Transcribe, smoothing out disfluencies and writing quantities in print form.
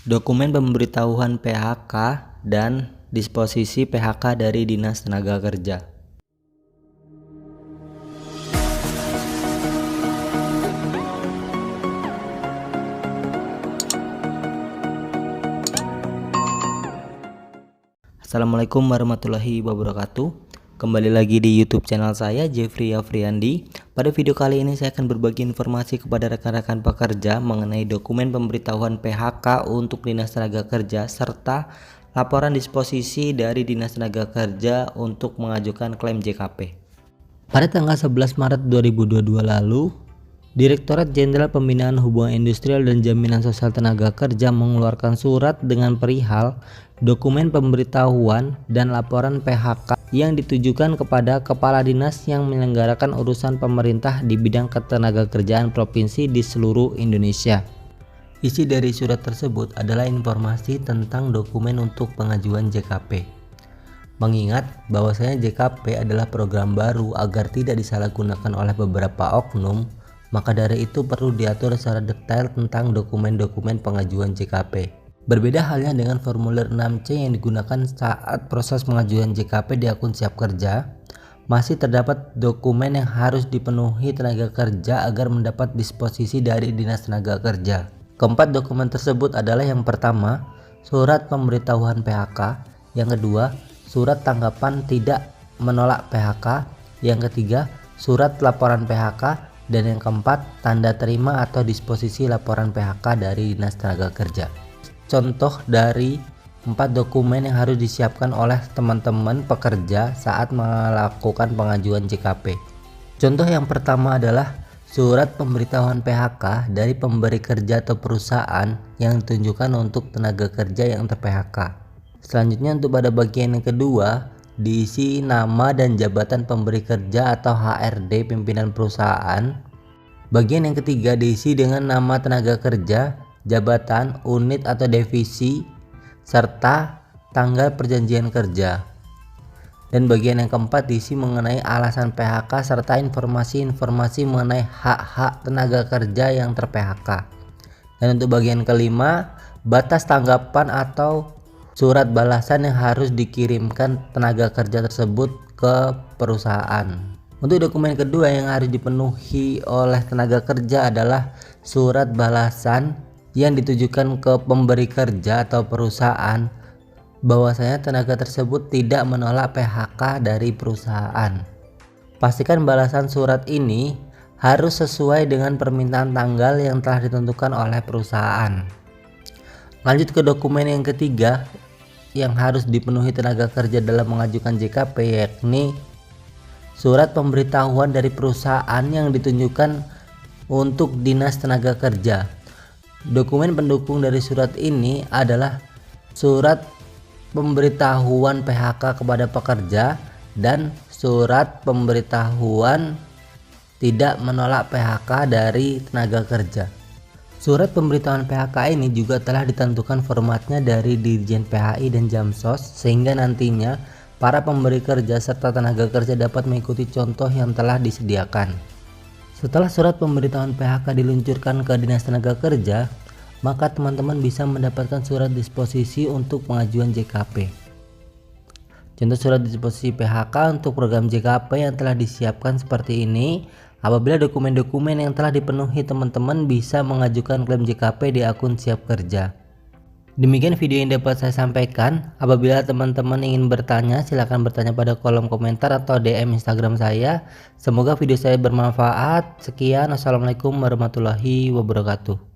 Dokumen pemberitahuan PHK dan disposisi PHK dari Dinas Tenaga Kerja. Assalamualaikum warahmatullahi wabarakatuh. Kembali lagi di YouTube channel saya, Jeffrey Afriandi. Pada video kali ini saya akan berbagi informasi kepada rekan-rekan pekerja mengenai dokumen pemberitahuan PHK untuk Dinas Tenaga Kerja serta laporan disposisi dari Dinas Tenaga Kerja untuk mengajukan klaim JKP. Pada tanggal 11 Maret 2022 lalu, Direktorat Jenderal Pembinaan Hubungan Industrial dan Jaminan Sosial Tenaga Kerja mengeluarkan surat dengan perihal dokumen pemberitahuan dan laporan PHK yang ditujukan kepada kepala dinas yang menyelenggarakan urusan pemerintah di bidang ketenagakerjaan provinsi di seluruh Indonesia. Isi dari surat tersebut adalah informasi tentang dokumen untuk pengajuan JKP. Mengingat bahwasanya JKP adalah program baru agar tidak disalahgunakan oleh beberapa oknum, maka dari itu perlu diatur secara detail tentang dokumen-dokumen pengajuan JKP. Berbeda halnya dengan formulir 6C yang digunakan saat proses pengajuan JKP di akun Siap Kerja, masih terdapat dokumen yang harus dipenuhi tenaga kerja agar mendapat disposisi dari Dinas Tenaga Kerja. Keempat dokumen tersebut adalah yang pertama, surat pemberitahuan PHK, yang kedua, surat tanggapan tidak menolak PHK, yang ketiga, surat laporan PHK, dan yang keempat, tanda terima atau disposisi laporan PHK dari Dinas Tenaga Kerja. Contoh dari 4 dokumen yang harus disiapkan oleh teman-teman pekerja saat melakukan pengajuan JKP. Contoh yang pertama adalah surat pemberitahuan PHK dari pemberi kerja atau perusahaan yang ditunjukkan untuk tenaga kerja yang ter-PHK. Selanjutnya untuk pada bagian yang kedua, diisi nama dan jabatan pemberi kerja atau HRD pimpinan perusahaan. Bagian yang ketiga diisi dengan nama tenaga kerja, jabatan, unit atau divisi, serta tanggal perjanjian kerja. Dan bagian yang keempat diisi mengenai alasan PHK serta informasi-informasi mengenai hak-hak tenaga kerja yang ter-PHK. Dan untuk bagian kelima, batas tanggapan atau surat balasan yang harus dikirimkan tenaga kerja tersebut ke perusahaan. Untuk dokumen kedua yang harus dipenuhi oleh tenaga kerja adalah surat balasan yang ditujukan ke pemberi kerja atau perusahaan bahwasanya tenaga tersebut tidak menolak PHK dari perusahaan. Pastikan balasan surat ini harus sesuai dengan permintaan tanggal yang telah ditentukan oleh perusahaan. Lanjut ke dokumen yang ketiga yang harus dipenuhi tenaga kerja dalam mengajukan JKP, yakni surat pemberitahuan dari perusahaan yang ditunjukkan untuk Dinas Tenaga Kerja. Dokumen pendukung dari surat ini adalah surat pemberitahuan PHK kepada pekerja dan surat pemberitahuan tidak menolak PHK dari tenaga kerja. Surat pemberitahuan PHK ini juga telah ditentukan formatnya dari Dirjen PHI dan Jamsos sehingga nantinya para pemberi kerja serta tenaga kerja dapat mengikuti contoh yang telah disediakan. Setelah surat pemberitahuan PHK diluncurkan ke Dinas Tenaga Kerja, maka teman-teman bisa mendapatkan surat disposisi untuk pengajuan JKP. Contoh surat disposisi PHK untuk program JKP yang telah disiapkan seperti ini. Apabila dokumen-dokumen yang telah dipenuhi, teman-teman bisa mengajukan klaim JKP di akun Siap Kerja. Demikian video yang dapat saya sampaikan. Apabila teman-teman ingin bertanya, silakan bertanya pada kolom komentar atau DM Instagram saya. Semoga video saya bermanfaat. Sekian, assalamualaikum warahmatullahi wabarakatuh.